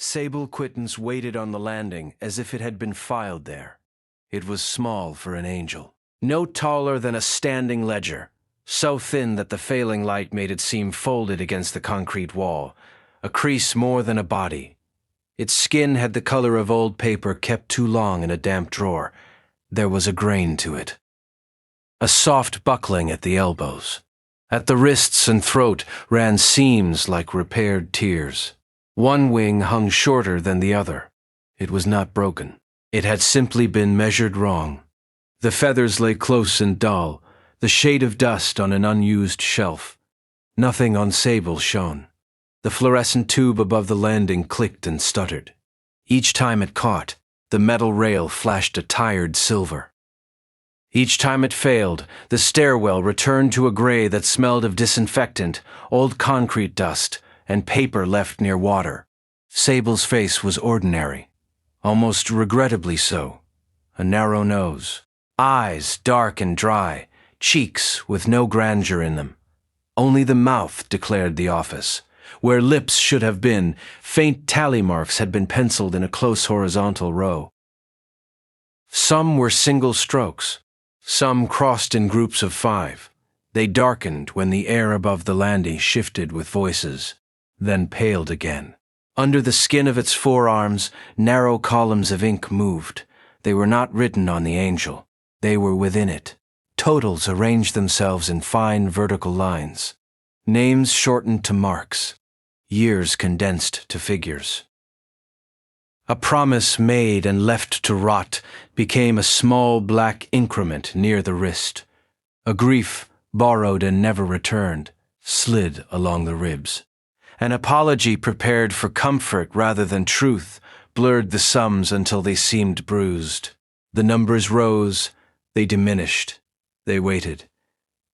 Sable Quittance waited on the landing as if it had been filed there. It was small for an angel. No taller than a standing ledger, so thin that the failing light made it seem folded against the concrete wall, a crease more than a body. Its skin had the color of old paper kept too long in a damp drawer. There was a grain to it. A soft buckling at the elbows. At the wrists and throat ran seams like repaired tears. One wing hung shorter than the other. It was not broken. It had simply been measured wrong. The feathers lay close and dull, the shade of dust on an unused shelf. Nothing on Sable shone. The fluorescent tube above the landing clicked and stuttered. Each time it caught, the metal rail flashed a tired silver. Each time it failed, the stairwell returned to a gray that smelled of disinfectant, old concrete dust, and paper left near water. Sable's face was ordinary, almost regrettably so. A narrow nose, eyes dark and dry, cheeks with no grandeur in them. Only the mouth declared the office. Where lips should have been, faint tally marks had been penciled in a close horizontal row. Some were single strokes. Some crossed in groups of 5. They darkened when the air above the landing shifted with voices, then paled again. Under the skin of its forearms, narrow columns of ink moved. They were not written on the angel. They were within it. Totals arranged themselves in fine vertical lines. Names shortened to marks. Years condensed to figures. A promise made and left to rot became a small black increment near the wrist. A grief, borrowed and never returned, slid along the ribs. An apology prepared for comfort rather than truth blurred the sums until they seemed bruised. The numbers rose, they diminished, they waited.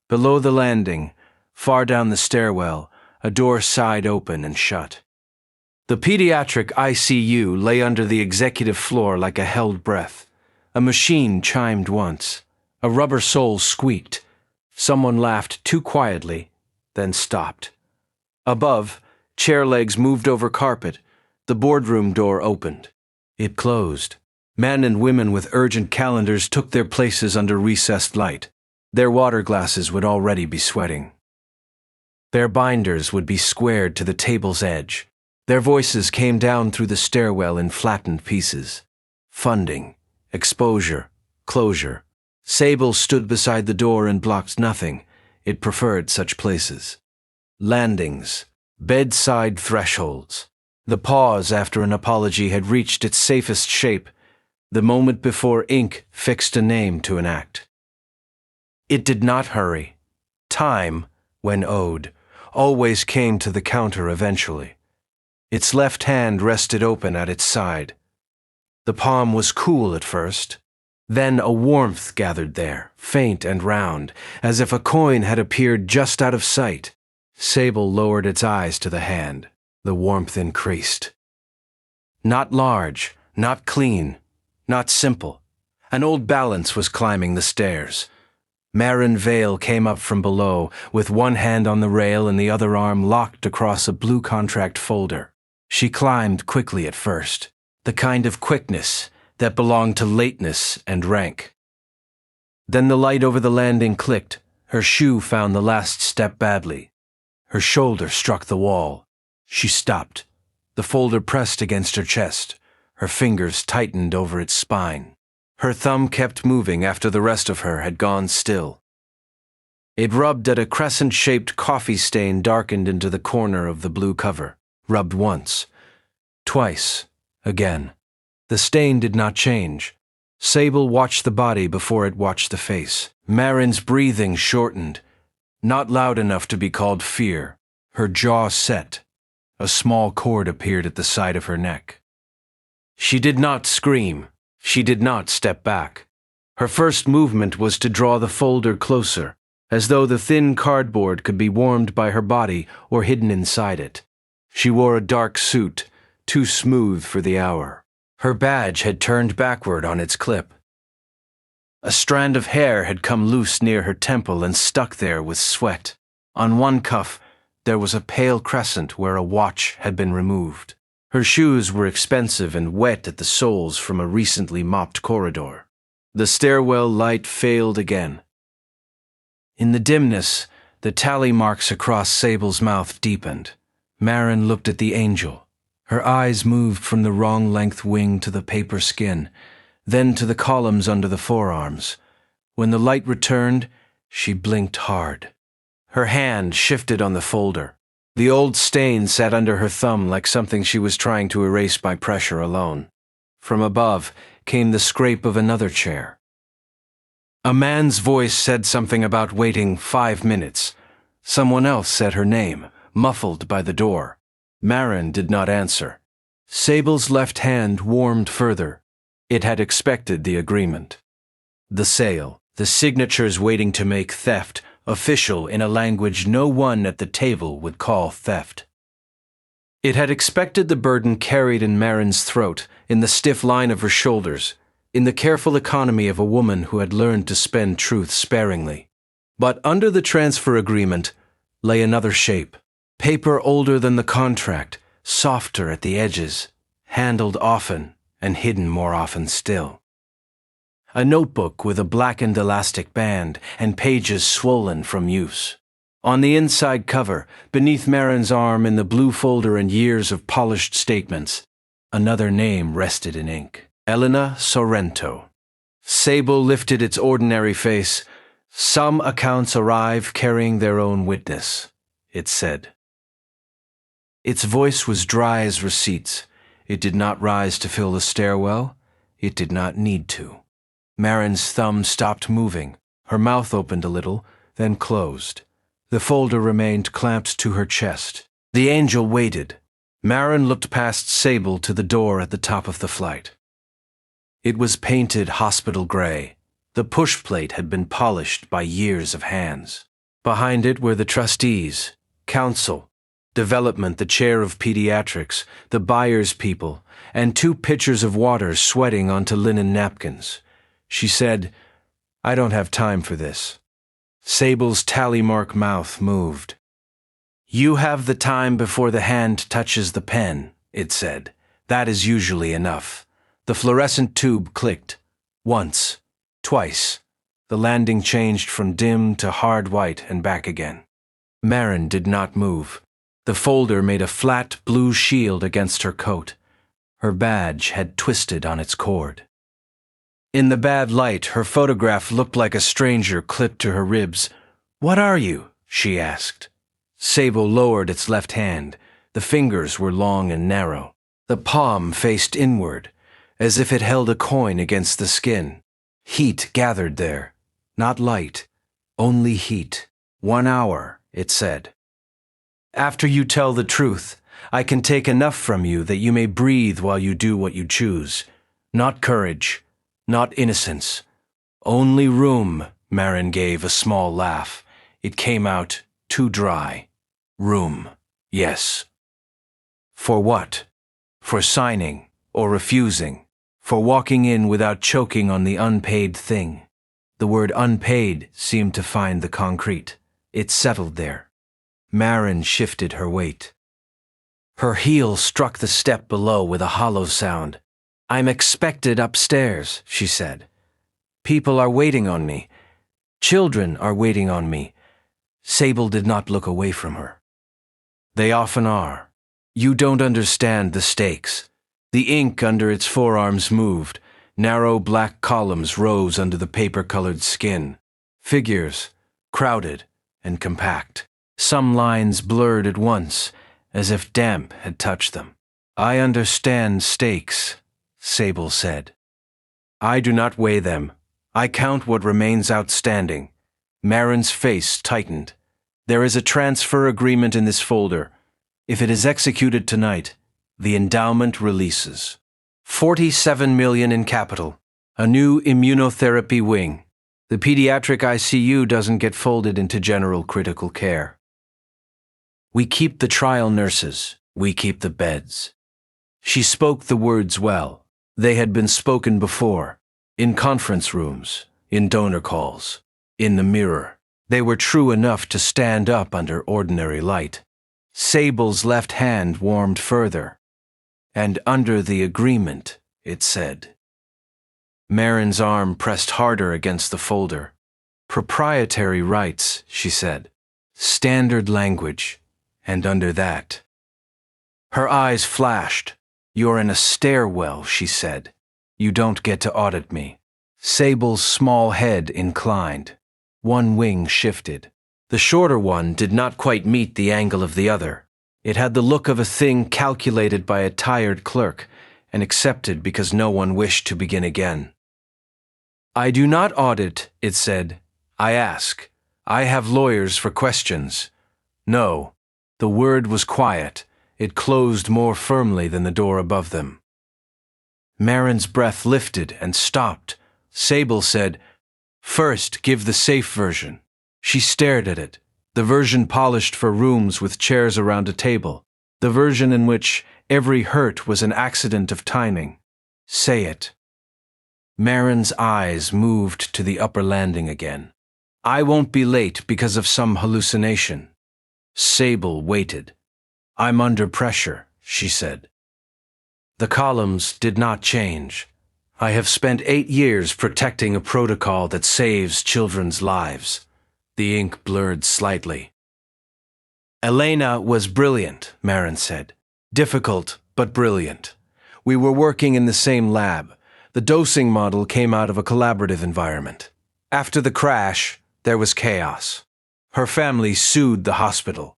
Below the landing, far down the stairwell, a door sighed open and shut. The pediatric ICU lay under the executive floor like a held breath. A machine chimed once. A rubber sole squeaked. Someone laughed too quietly, then stopped. Above, chair legs moved over carpet. The boardroom door opened. It closed. Men and women with urgent calendars took their places under recessed light. Their water glasses would already be sweating. Their binders would be squared to the table's edge. Their voices came down through the stairwell in flattened pieces. Funding, exposure, closure. Sable stood beside the door and blocked nothing. It preferred such places. Landings, bedside thresholds. The pause after an apology had reached its safest shape, the moment before ink fixed a name to an act. It did not hurry. Time, when owed, always came to the counter eventually. Its left hand rested open at its side. The palm was cool at first. Then a warmth gathered there, faint and round, as if a coin had appeared just out of sight. Sable lowered its eyes to the hand. The warmth increased. Not large, not clean, not simple. An old balance was climbing the stairs. Marin Vale came up from below, with one hand on the rail and the other arm locked across a blue contract folder. She climbed quickly at first, the kind of quickness that belonged to lateness and rank. Then the light over the landing clicked. Her shoe found the last step badly. Her shoulder struck the wall. She stopped. The folder pressed against her chest. Her fingers tightened over its spine. Her thumb kept moving after the rest of her had gone still. It rubbed at a crescent-shaped coffee stain darkened into the corner of the blue cover. Rubbed once. Twice. Again. The stain did not change. Sable watched the body before it watched the face. Marin's breathing shortened. Not loud enough to be called fear. Her jaw set. A small cord appeared at the side of her neck. She did not scream. She did not step back. Her first movement was to draw the folder closer, as though the thin cardboard could be warmed by her body or hidden inside it. She wore a dark suit, too smooth for the hour. Her badge had turned backward on its clip. A strand of hair had come loose near her temple and stuck there with sweat. On one cuff, there was a pale crescent where a watch had been removed. Her shoes were expensive and wet at the soles from a recently mopped corridor. The stairwell light failed again. In the dimness, the tally marks across Sable's mouth deepened. Marin looked at the angel. Her eyes moved from the wrong-length wing to the paper skin, then to the columns under the forearms. When the light returned, she blinked hard. Her hand shifted on the folder. The old stain sat under her thumb like something she was trying to erase by pressure alone. From above came the scrape of another chair. A man's voice said something about waiting 5 minutes. Someone else said her name, muffled by the door. Marin did not answer. Sable's left hand warmed further. It had expected the agreement. The sale, the signatures waiting to make theft official in a language no one at the table would call theft. It had expected the burden carried in Marin's throat, in the stiff line of her shoulders, in the careful economy of a woman who had learned to spend truth sparingly. But under the transfer agreement lay another shape, paper older than the contract, softer at the edges, handled often and hidden more often still. A notebook with a blackened elastic band and pages swollen from use. On the inside cover, beneath Marin's arm in the blue folder and years of polished statements, another name rested in ink. Elena Sorrento. Sable lifted its ordinary face. Some accounts arrive carrying their own witness, it said. Its voice was dry as receipts. It did not rise to fill the stairwell. It did not need to. Marin's thumb stopped moving. Her mouth opened a little, then closed. The folder remained clamped to her chest. The angel waited. Marin looked past Sable to the door at the top of the flight. It was painted hospital gray. The push plate had been polished by years of hands. Behind it were the trustees, council, development, the chair of pediatrics, the buyer's people, and 2 pitchers of water sweating onto linen napkins. She said, "I don't have time for this." Sable's tally-mark mouth moved. "You have the time before the hand touches the pen," it said. "That is usually enough." The fluorescent tube clicked. Once. Twice. The landing changed from dim to hard white and back again. Marin did not move. The folder made a flat blue shield against her coat. Her badge had twisted on its cord. In the bad light, her photograph looked like a stranger clipped to her ribs. "What are you?" she asked. Sable lowered its left hand. The fingers were long and narrow. The palm faced inward, as if it held a coin against the skin. Heat gathered there. Not light, only heat. 1 hour, it said. "After you tell the truth, I can take enough from you that you may breathe while you do what you choose. Not courage. Not innocence. Only room." Marin gave a small laugh. It came out too dry. "Room, yes." For what? For signing or refusing. For walking in without choking on the unpaid thing. The word unpaid seemed to find the concrete. It settled there. Marin shifted her weight. Her heel struck the step below with a hollow sound. "I'm expected upstairs," she said. "People are waiting on me. Children are waiting on me." Sable did not look away from her. "They often are. You don't understand the stakes." The ink under its forearms moved. Narrow black columns rose under the paper-colored skin. Figures, crowded and compact. Some lines blurred at once, as if damp had touched them. "I understand stakes," Sable said. "I do not weigh them. I count what remains outstanding." Marin's face tightened. "There is a transfer agreement in this folder. If it is executed tonight, the endowment releases. 47 million in capital. A new immunotherapy wing. The pediatric ICU doesn't get folded into general critical care. We keep the trial nurses. We keep the beds." She spoke the words well. They had been spoken before, in conference rooms, in donor calls, in the mirror. They were true enough to stand up under ordinary light. Sable's left hand warmed further. And under the agreement, it said. Marin's arm pressed harder against the folder. Proprietary rights, she said. Standard language. And under that. Her eyes flashed. You're in a stairwell, she said. You don't get to audit me. Sable's small head inclined. One wing shifted. The shorter one did not quite meet the angle of the other. It had the look of a thing calculated by a tired clerk and accepted because no one wished to begin again. I do not audit, it said. I ask. I have lawyers for questions. No. The word was quiet. It closed more firmly than the door above them. Marin's breath lifted and stopped. Sable said, First, give the safe version. She stared at it, the version polished for rooms with chairs around a table, the version in which every hurt was an accident of timing. Say it. Marin's eyes moved to the upper landing again. I won't be late because of some hallucination. Sable waited. I'm under pressure, she said. The columns did not change. I have spent 8 years protecting a protocol that saves children's lives. The ink blurred slightly. Elena was brilliant, Marin said. Difficult, but brilliant. We were working in the same lab. The dosing model came out of a collaborative environment. After the crash, there was chaos. Her family sued the hospital.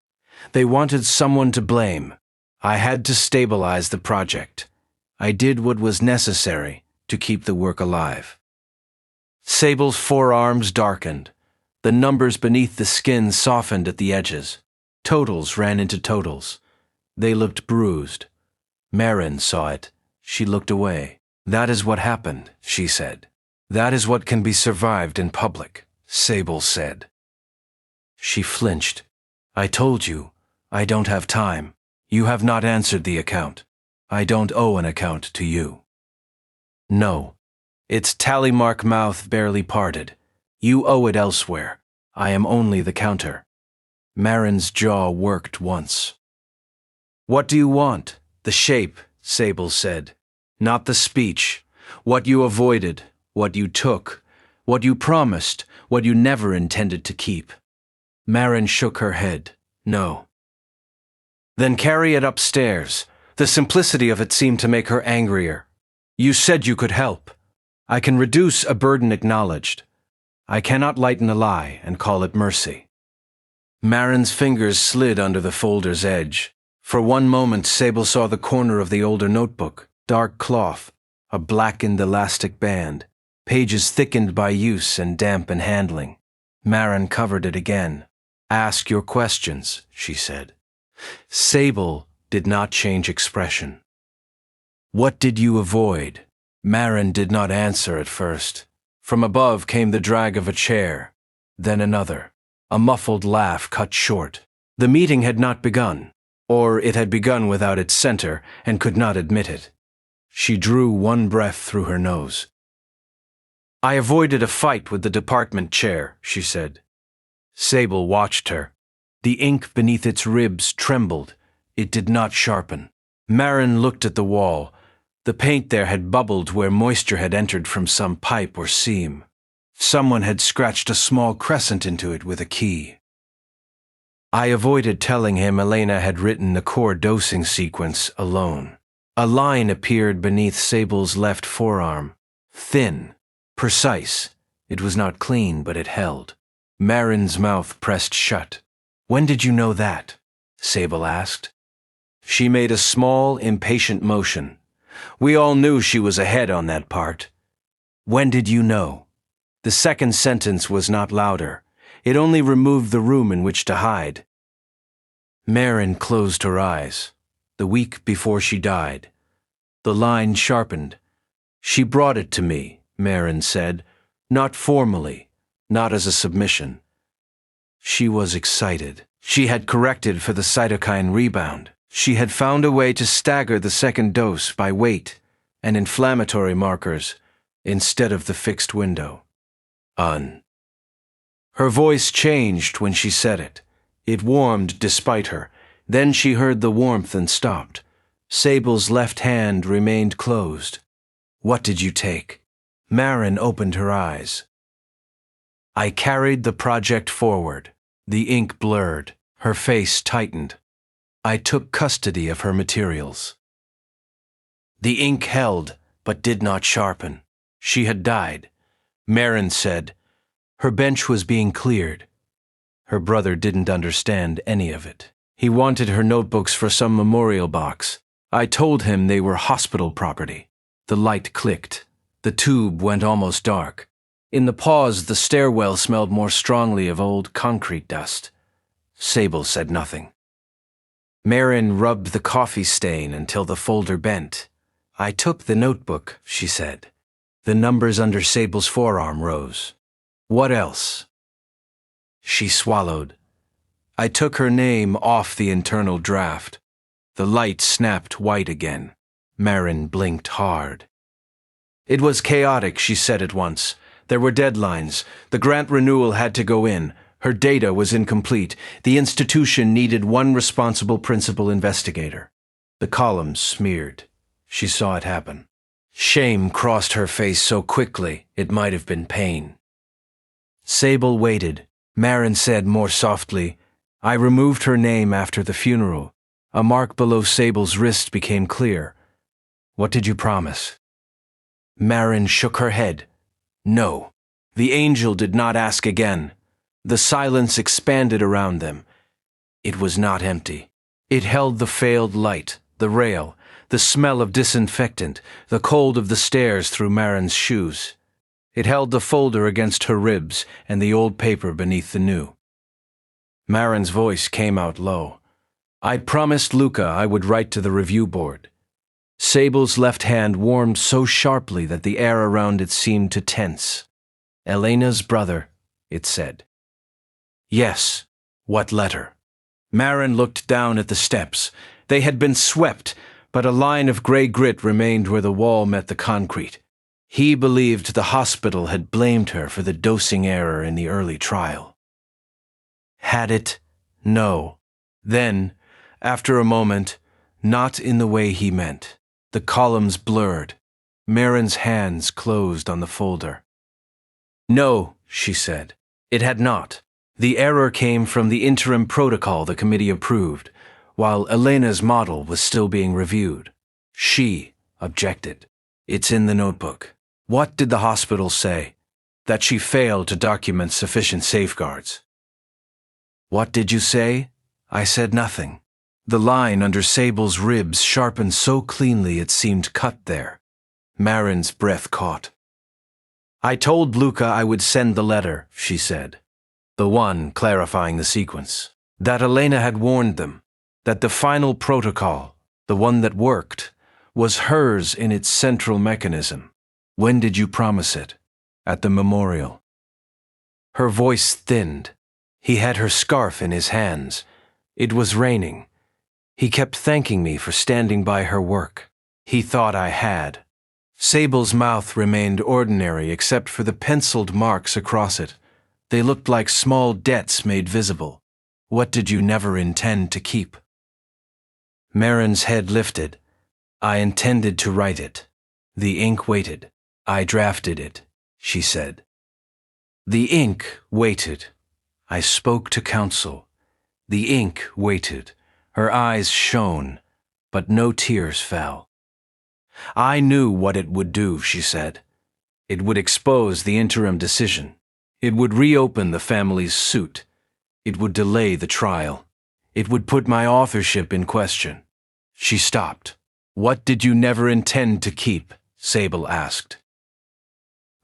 They wanted someone to blame. I had to stabilize the project. I did what was necessary to keep the work alive. Sable's forearms darkened. The numbers beneath the skin softened at the edges. Totals ran into totals. They looked bruised. Marin saw it. She looked away. That is what happened, she said. That is what can be survived in public, Sable said. She flinched. I told you, I don't have time. You have not answered the account. I don't owe an account to you. No. Its tally mark mouth barely parted. You owe it elsewhere. I am only the counter. Marin's jaw worked once. What do you want? The shape, Sable said. Not the speech. What you avoided, what you took, what you promised, what you never intended to keep. Marin shook her head. No. Then carry it upstairs. The simplicity of it seemed to make her angrier. You said you could help. I can reduce a burden acknowledged. I cannot lighten a lie and call it mercy. Marin's fingers slid under the folder's edge. For one moment, Sable saw the corner of the older notebook, dark cloth, a blackened elastic band, pages thickened by use and damp in handling. Marin covered it again. Ask your questions, she said. Sable did not change expression. What did you avoid? Marin did not answer at first. From above came the drag of a chair, then another. A muffled laugh cut short. The meeting had not begun, or it had begun without its center and could not admit it. She drew one breath through her nose. I avoided a fight with the department chair, she said. Sable watched her. The ink beneath its ribs trembled. It did not sharpen. Marin looked at the wall. The paint there had bubbled where moisture had entered from some pipe or seam. Someone had scratched a small crescent into it with a key. I avoided telling him Elena had written the core dosing sequence alone. A line appeared beneath Sable's left forearm. Thin, precise. It was not clean, but it held. Marin's mouth pressed shut. When did you know that? Sable asked. She made a small, impatient motion. We all knew she was ahead on that part. When did you know? The second sentence was not louder. It only removed the room in which to hide. Marin closed her eyes. The week before she died. The line sharpened. She brought it to me, Marin said, not formally, not as a submission. She was excited. She had corrected for the cytokine rebound. She had found a way to stagger the second dose by weight and inflammatory markers instead of the fixed window. Her voice changed when she said it. It warmed despite her. Then she heard the warmth and stopped. Sable's left hand remained closed. What did you take? Marin opened her eyes. I carried the project forward. The ink blurred. Her face tightened. I took custody of her materials. The ink held, but did not sharpen. She had died. Marin said. Her bench was being cleared. Her brother didn't understand any of it. He wanted her notebooks for some memorial box. I told him they were hospital property. The light clicked. The tube went almost dark. In the pause, the stairwell smelled more strongly of old concrete dust. Sable said nothing. Marin rubbed the coffee stain until the folder bent. I took the notebook, she said. The numbers under Sable's forearm rose. What else? She swallowed. I took her name off the internal draft. The light snapped white again. Marin blinked hard. It was chaotic, she said at once. There were deadlines. The grant renewal had to go in. Her data was incomplete. The institution needed one responsible principal investigator. The columns smeared. She saw it happen. Shame crossed her face so quickly it might have been pain. Sable waited. Marin said more softly, I removed her name after the funeral. A mark below Sable's wrist became clear. What did you promise? Marin shook her head. No. The angel did not ask again. The silence expanded around them. It was not empty. It held the failed light, the rail, the smell of disinfectant, the cold of the stairs through Marin's shoes. It held the folder against her ribs and the old paper beneath the new. Marin's voice came out low. I promised Luca I would write to the review board. Sable's left hand warmed so sharply that the air around it seemed to tense. Elena's brother, it said. Yes. What letter? Marin looked down at the steps. They had been swept, but a line of gray grit remained where the wall met the concrete. He believed the hospital had blamed her for the dosing error in the early trial. Had it? No. Then, after a moment, not in the way he meant. The columns blurred. Marin's hands closed on the folder. No, she said. It had not. The error came from the interim protocol the committee approved, while Elena's model was still being reviewed. She objected. It's in the notebook. What did the hospital say? That she failed to document sufficient safeguards. What did you say? I said nothing. The line under Sable's ribs sharpened so cleanly it seemed cut there. Marin's breath caught. I told Luca I would send the letter, she said. The one clarifying the sequence. That Elena had warned them. That the final protocol, the one that worked, was hers in its central mechanism. When did you promise it? At the memorial. Her voice thinned. He had her scarf in his hands. It was raining. He kept thanking me for standing by her work. He thought I had. Sable's mouth remained ordinary except for the penciled marks across it. They looked like small debts made visible. What did you never intend to keep? Marin's head lifted. I intended to write it. The ink waited. I drafted it, she said. The ink waited. I spoke to counsel. The ink waited. Her eyes shone, but no tears fell. I knew what it would do, she said. It would expose the interim decision. It would reopen the family's suit. It would delay the trial. It would put my authorship in question. She stopped. What did you never intend to keep? Sable asked.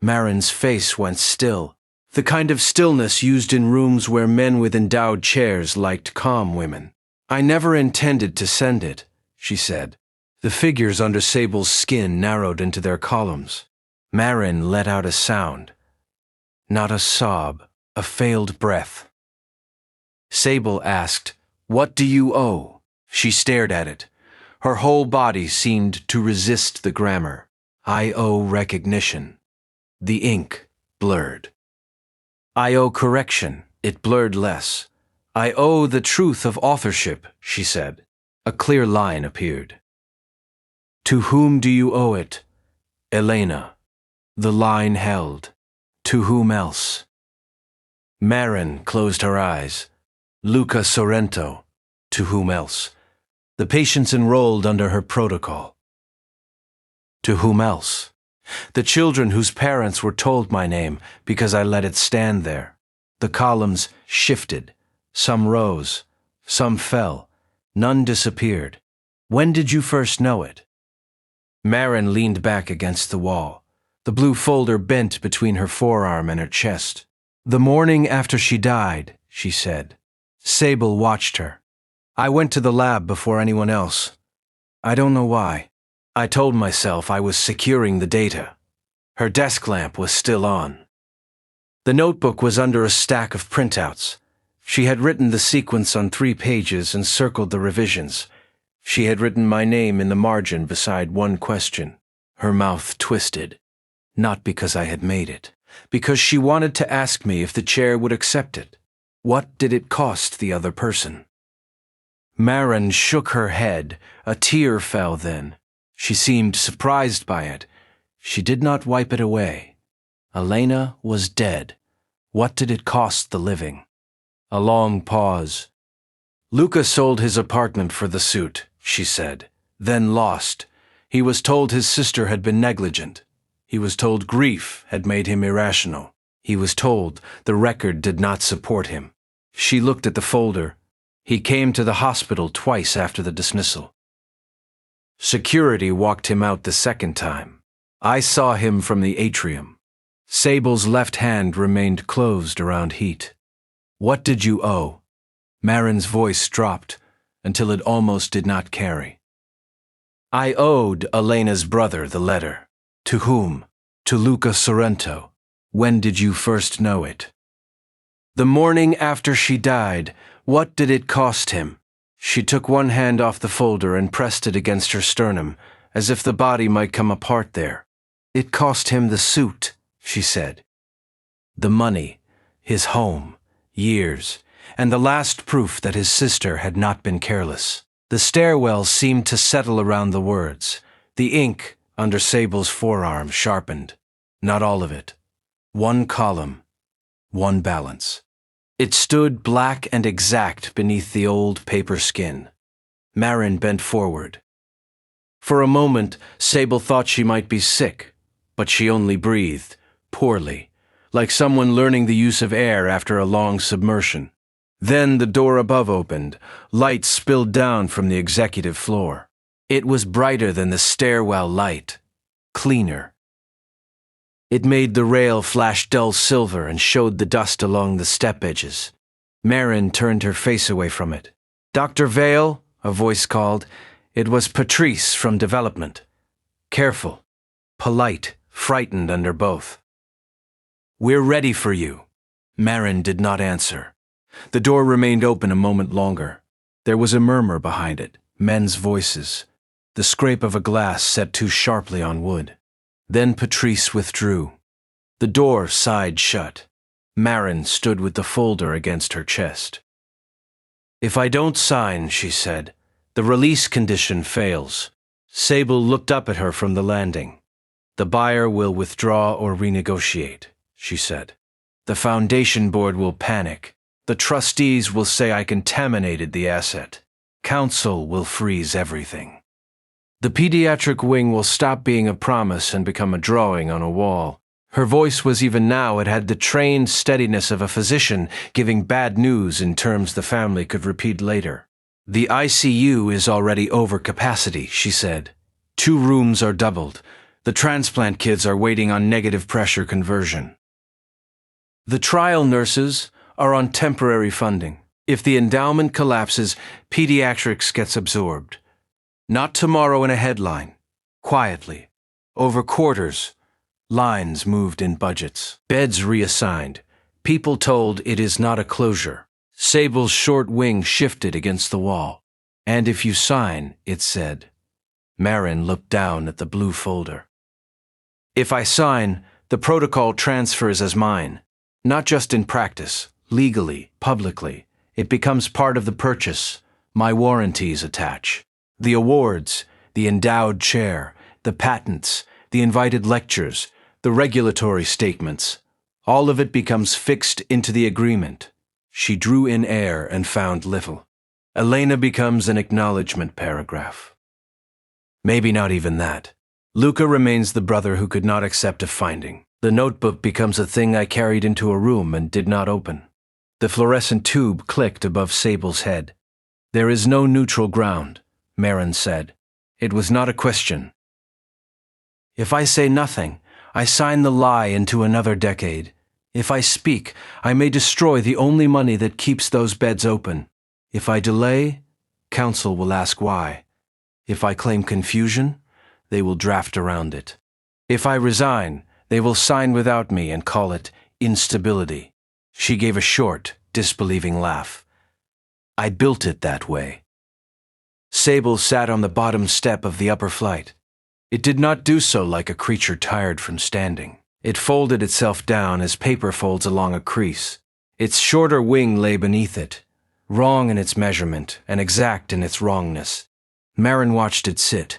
Marin's face went still, the kind of stillness used in rooms where men with endowed chairs liked calm women. I never intended to send it, she said. The figures under Sable's skin narrowed into their columns. Marin let out a sound. Not a sob, a failed breath. Sable asked, What do you owe? She stared at it. Her whole body seemed to resist the grammar. I owe recognition. The ink blurred. I owe correction. It blurred less. I owe the truth of authorship, she said. A clear line appeared. To whom do you owe it? Elena. The line held. To whom else? Marin closed her eyes. Luca Sorrento. To whom else? The patients enrolled under her protocol. To whom else? The children whose parents were told my name because I let it stand there. The columns shifted. Some rose. Some fell. None disappeared. When did you first know it? Marin leaned back against the wall. The blue folder bent between her forearm and her chest. The morning after she died, she said. Sable watched her. I went to the lab before anyone else. I don't know why. I told myself I was securing the data. Her desk lamp was still on. The notebook was under a stack of printouts. She had written the sequence on 3 pages and circled the revisions. She had written my name in the margin beside one question. Her mouth twisted. Not because I had made it. Because she wanted to ask me if the chair would accept it. What did it cost the other person? Marin shook her head. A tear fell then. She seemed surprised by it. She did not wipe it away. Elena was dead. What did it cost the living? A long pause. Luca sold his apartment for the suit, she said, then lost. He was told his sister had been negligent. He was told grief had made him irrational. He was told the record did not support him. She looked at the folder. He came to the hospital twice after the dismissal. Security walked him out the second time. I saw him from the atrium. Sable's left hand remained closed around Heat. What did you owe? Marin's voice dropped until it almost did not carry. I owed Elena's brother the letter. To whom? To Luca Sorrento. When did you first know it? The morning after she died. What did it cost him? She took one hand off the folder and pressed it against her sternum, as if the body might come apart there. It cost him the suit, she said. The money, his home, years, and the last proof that his sister had not been careless. The stairwell seemed to settle around the words. The ink under Sable's forearm sharpened. Not all of it. One column, one balance. It stood black and exact beneath the old paper skin. Marin bent forward. For a moment, Sable thought she might be sick, but she only breathed, poorly, like someone learning the use of air after a long submersion. Then the door above opened. Light spilled down from the executive floor. It was brighter than the stairwell light, cleaner. It made the rail flash dull silver and showed the dust along the step edges. Marin turned her face away from it. Dr. Vale, a voice called. It was Patrice from development. Careful, polite, frightened under both. We're ready for you. Marin did not answer. The door remained open a moment longer. There was a murmur behind it, men's voices, the scrape of a glass set too sharply on wood. Then Patrice withdrew. The door sighed shut. Marin stood with the folder against her chest. If I don't sign, she said, the release condition fails. Sable looked up at her from the landing. The buyer will withdraw or renegotiate, she said. The foundation board will panic. The trustees will say I contaminated the asset. Council will freeze everything. The pediatric wing will stop being a promise and become a drawing on a wall. Her voice was even now, it had the trained steadiness of a physician giving bad news in terms the family could repeat later. The ICU is already over capacity, she said. 2 rooms are doubled. The transplant kids are waiting on negative pressure conversion. The trial nurses are on temporary funding. If the endowment collapses, pediatrics gets absorbed. Not tomorrow in a headline. Quietly. Over quarters. Lines moved in budgets. Beds reassigned. People told it is not a closure. Sable's short wing shifted against the wall. And if you sign, it said. Marin looked down at the blue folder. If I sign, the protocol transfers as mine. Not just in practice, legally, publicly. It becomes part of the purchase. My warranties attach. The awards, the endowed chair, the patents, the invited lectures, the regulatory statements. All of it becomes fixed into the agreement. She drew in air and found little. Elena becomes an acknowledgement paragraph. Maybe not even that. Luca remains the brother who could not accept a finding. The notebook becomes a thing I carried into a room and did not open. The fluorescent tube clicked above Sable's head. There is no neutral ground, Marin said. It was not a question. If I say nothing, I sign the lie into another decade. If I speak, I may destroy the only money that keeps those beds open. If I delay, counsel will ask why. If I claim confusion, they will draft around it. If I resign, they will sign without me and call it instability. She gave a short, disbelieving laugh. I built it that way. Sable sat on the bottom step of the upper flight. It did not do so like a creature tired from standing. It folded itself down as paper folds along a crease. Its shorter wing lay beneath it, wrong in its measurement and exact in its wrongness. Marin watched it sit.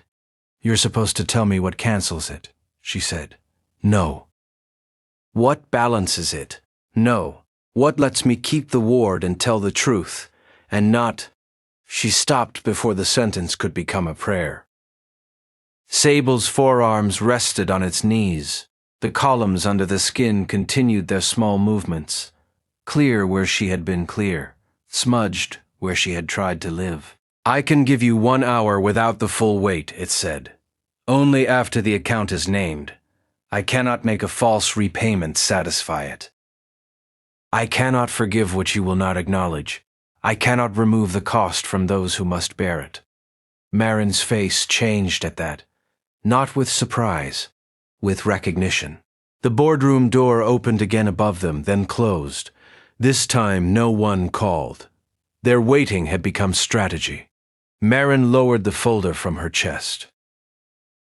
You're supposed to tell me what cancels it, she said. No. What balances it? No. What lets me keep the ward and tell the truth, and not... She stopped before the sentence could become a prayer. Sable's forearms rested on its knees. The columns under the skin continued their small movements, clear where she had been clear, smudged where she had tried to live. I can give you 1 hour without the full weight, it said. Only after the account is named. I cannot make a false repayment satisfy it. I cannot forgive what you will not acknowledge. I cannot remove the cost from those who must bear it. Marin's face changed at that, not with surprise, with recognition. The boardroom door opened again above them, then closed. This time no one called. Their waiting had become strategy. Marin lowered the folder from her chest.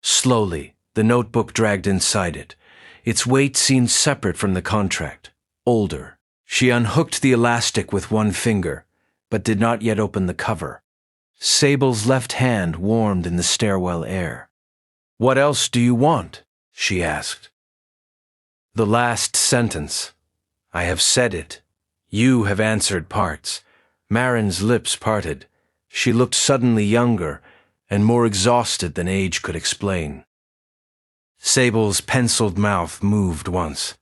Slowly, the notebook dragged inside it. Its weight seemed separate from the contract, older. She unhooked the elastic with one finger, but did not yet open the cover. Sable's left hand warmed in the stairwell air. What else do you want? She asked. The last sentence. I have said it. You have answered parts. Marin's lips parted. She looked suddenly younger and more exhausted than age could explain. Sable's penciled mouth moved once.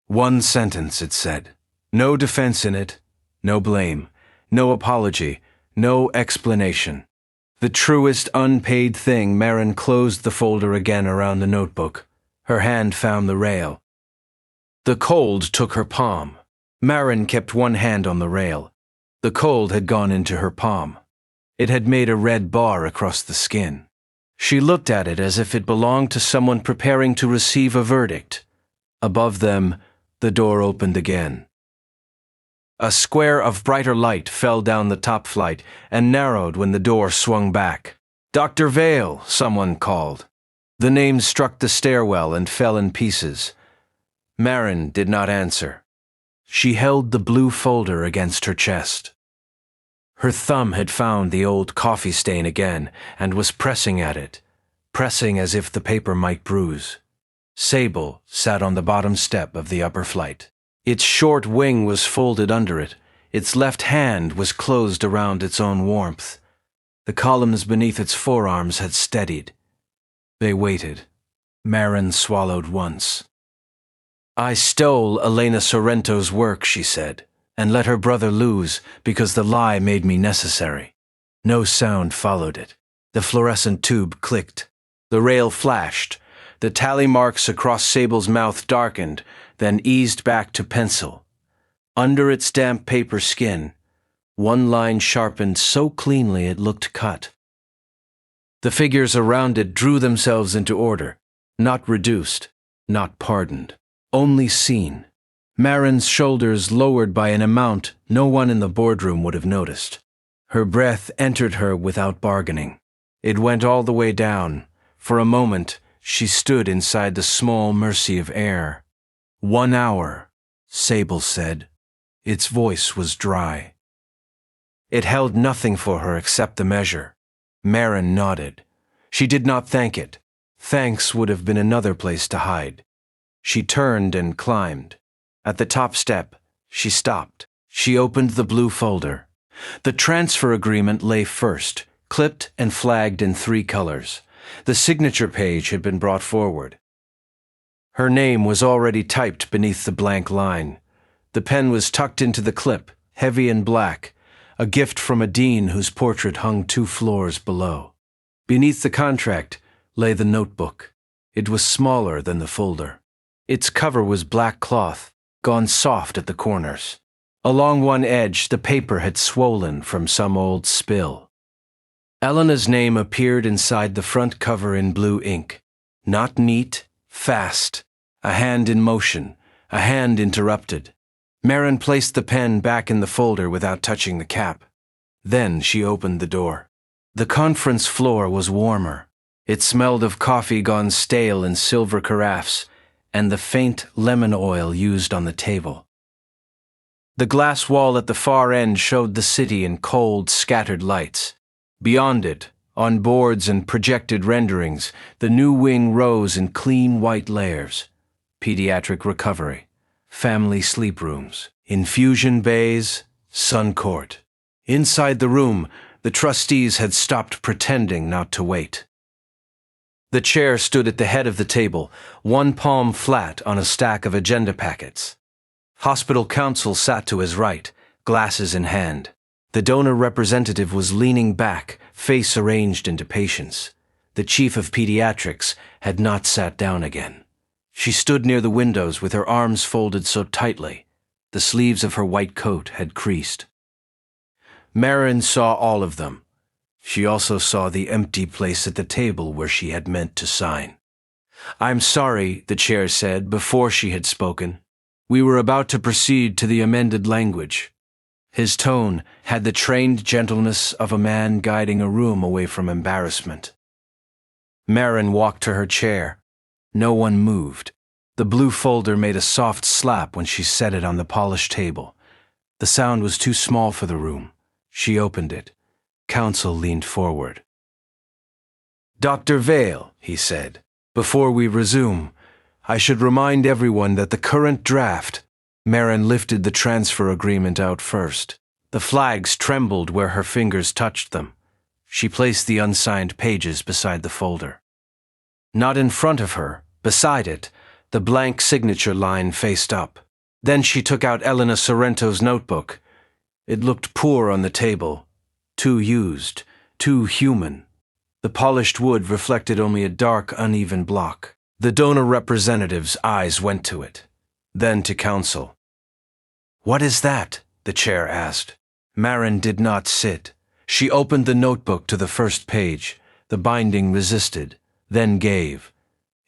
One sentence, it said. No defense in it, no blame, no apology, no explanation. The truest unpaid thing. Marin closed the folder again around the notebook. Her hand found the rail. The cold took her palm. Marin kept one hand on the rail. The cold had gone into her palm. It had made a red bar across the skin. She looked at it as if it belonged to someone preparing to receive a verdict. Above them, the door opened again. A square of brighter light fell down the top flight and narrowed when the door swung back. Dr. Vale, someone called. The name struck the stairwell and fell in pieces. Marin did not answer. She held the blue folder against her chest. Her thumb had found the old coffee stain again and was pressing at it, pressing as if the paper might bruise. Sable sat on the bottom step of the upper flight. Its short wing was folded under it. Its left hand was closed around its own warmth. The columns beneath its forearms had steadied. They waited. Marin swallowed once. I stole Elena Sorrento's work, she said, and let her brother lose because the lie made me necessary. No sound followed it. The fluorescent tube clicked. The rail flashed. The tally marks across Sable's mouth darkened, then eased back to pencil. Under its damp paper skin, one line sharpened so cleanly it looked cut. The figures around it drew themselves into order, not reduced, not pardoned, only seen. Marin's shoulders lowered by an amount no one in the boardroom would have noticed. Her breath entered her without bargaining. It went all the way down. For a moment, she stood inside the small mercy of air. 1 hour, Sable said. Its voice was dry. It held nothing for her except the measure. Marin nodded. She did not thank it. Thanks would have been another place to hide. She turned and climbed. At the top step, she stopped. She opened the blue folder. The transfer agreement lay first, clipped and flagged in 3 colors. The signature page had been brought forward. Her name was already typed beneath the blank line. The pen was tucked into the clip, heavy and black, a gift from a dean whose portrait hung 2 floors below. Beneath the contract lay the notebook. It was smaller than the folder. Its cover was black cloth, gone soft at the corners. Along one edge, the paper had swollen from some old spill. Elena's name appeared inside the front cover in blue ink. Not neat, fast, a hand in motion, a hand interrupted. Marin placed the pen back in the folder without touching the cap. Then she opened the door. The conference floor was warmer. It smelled of coffee gone stale in silver carafes and the faint lemon oil used on the table. The glass wall at the far end showed the city in cold, scattered lights. Beyond it, on boards and projected renderings, the new wing rose in clean white layers. Pediatric recovery, family sleep rooms, infusion bays, sun court. Inside the room, the trustees had stopped pretending not to wait. The chair stood at the head of the table, one palm flat on a stack of agenda packets. Hospital counsel sat to his right, glasses in hand. The donor representative was leaning back, face arranged into patience. The chief of pediatrics had not sat down again. She stood near the windows with her arms folded so tightly. The sleeves of her white coat had creased. Marin saw all of them. She also saw the empty place at the table where she had meant to sign. "I'm sorry," the chair said before she had spoken. "We were about to proceed to the amended language." His tone had the trained gentleness of a man guiding a room away from embarrassment. Marin walked to her chair. No one moved. The blue folder made a soft slap when she set it on the polished table. The sound was too small for the room. She opened it. Counsel leaned forward. "Dr. Vale," he said, "before we resume, I should remind everyone that the current draft—" Marin lifted the transfer agreement out first. The flags trembled where her fingers touched them. She placed the unsigned pages beside the folder. Not in front of her, beside it, the blank signature line faced up. Then she took out Elena Sorrento's notebook. It looked poor on the table, too used, too human. The polished wood reflected only a dark, uneven block. The donor representative's eyes went to it, then to counsel. "What is that?" the chair asked. Marin did not sit. She opened the notebook to the first page. The binding resisted, then gave.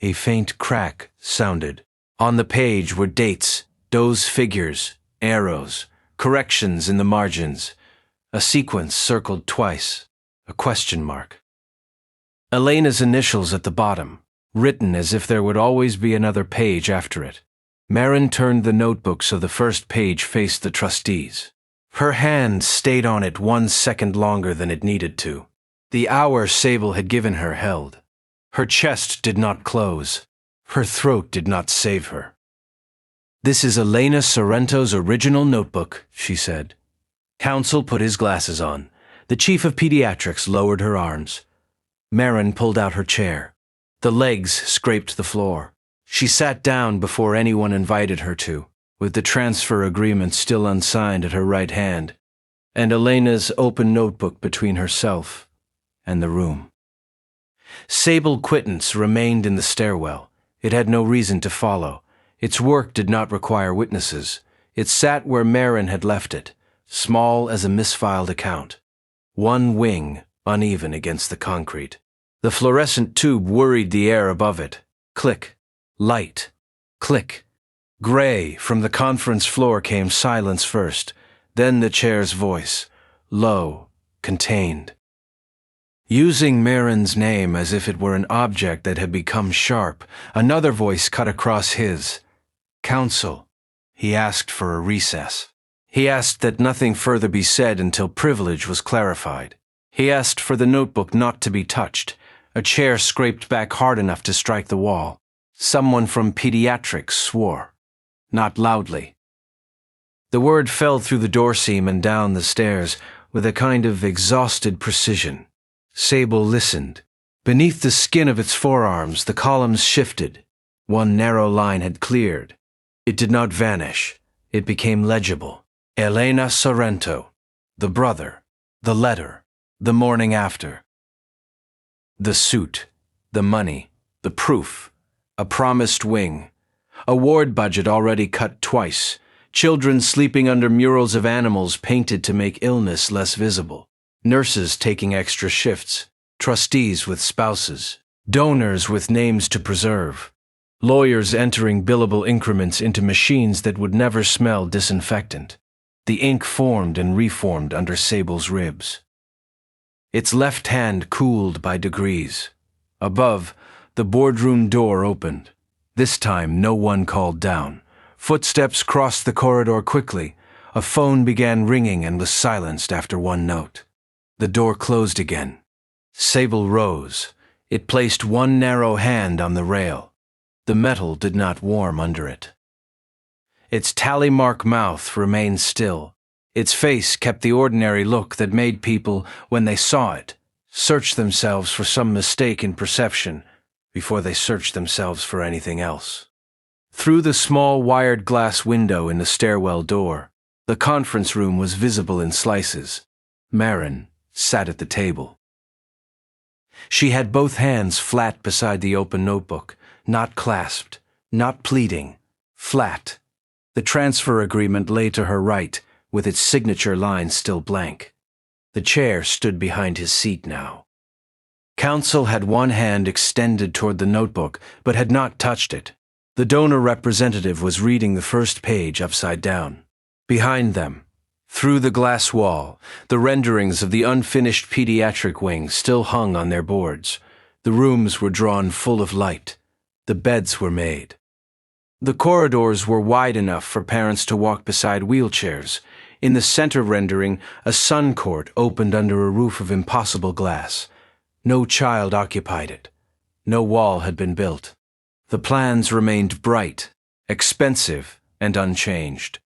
A faint crack sounded. On the page were dates, those figures, arrows, corrections in the margins. A sequence circled twice, a question mark. Elena's initials at the bottom, written as if there would always be another page after it. Marin turned the notebook so the first page faced the trustees. Her hand stayed on it 1 second longer than it needed to. The hour Sable had given her held. Her chest did not close. Her throat did not save her. "This is Elena Sorrento's original notebook," she said. Counsel put his glasses on. The chief of pediatrics lowered her arms. Marin pulled out her chair. The legs scraped the floor. She sat down before anyone invited her to, with the transfer agreement still unsigned at her right hand, and Elena's open notebook between herself and the room. Sable Quittance remained in the stairwell. It had no reason to follow. Its work did not require witnesses. It sat where Marin had left it, small as a misfiled account. One wing, uneven against the concrete. The fluorescent tube worried the air above it. Click. Light. Click. Gray, from the conference floor came silence first, then the chair's voice, low, contained. Using Marin's name as if it were an object that had become sharp, another voice cut across his. "Counsel." He asked for a recess. He asked that nothing further be said until privilege was clarified. He asked for the notebook not to be touched, A chair scraped back hard enough to strike the wall. Someone from pediatric swore. Not loudly. The word fell through the door seam and down the stairs with a kind of exhausted precision. Sable listened. Beneath the skin of its forearms, the columns shifted. One narrow line had cleared. It did not vanish. It became legible. Elena Sorrento. The brother. The letter. The morning after. The suit. The money. The proof. A promised wing. A ward budget already cut twice. Children sleeping under murals of animals painted to make illness less visible. Nurses taking extra shifts. Trustees with spouses. Donors with names to preserve. Lawyers entering billable increments into machines that would never smell disinfectant. The ink formed and reformed under Sable's ribs. Its left hand cooled by degrees. Above, the boardroom door opened. This time, no one called down. Footsteps crossed the corridor quickly. A phone began ringing and was silenced after one note. The door closed again. Sable rose. It placed one narrow hand on the rail. The metal did not warm under it. Its tally-mark mouth remained still. Its face kept the ordinary look that made people, when they saw it, search themselves for some mistake in perception before they searched themselves for anything else. Through the small wired glass window in the stairwell door, the conference room was visible in slices. Marin sat at the table. She had both hands flat beside the open notebook, not clasped, not pleading, flat. The transfer agreement lay to her right, with its signature line still blank. The chair stood behind his seat now. Counsel had one hand extended toward the notebook, but had not touched it. The donor representative was reading the first page upside down. Behind them, through the glass wall, the renderings of the unfinished pediatric wing still hung on their boards. The rooms were drawn full of light. The beds were made. The corridors were wide enough for parents to walk beside wheelchairs. In the center rendering, a sun court opened under a roof of impossible glass. No child occupied it. No wall had been built. The plans remained bright, expensive, and unchanged.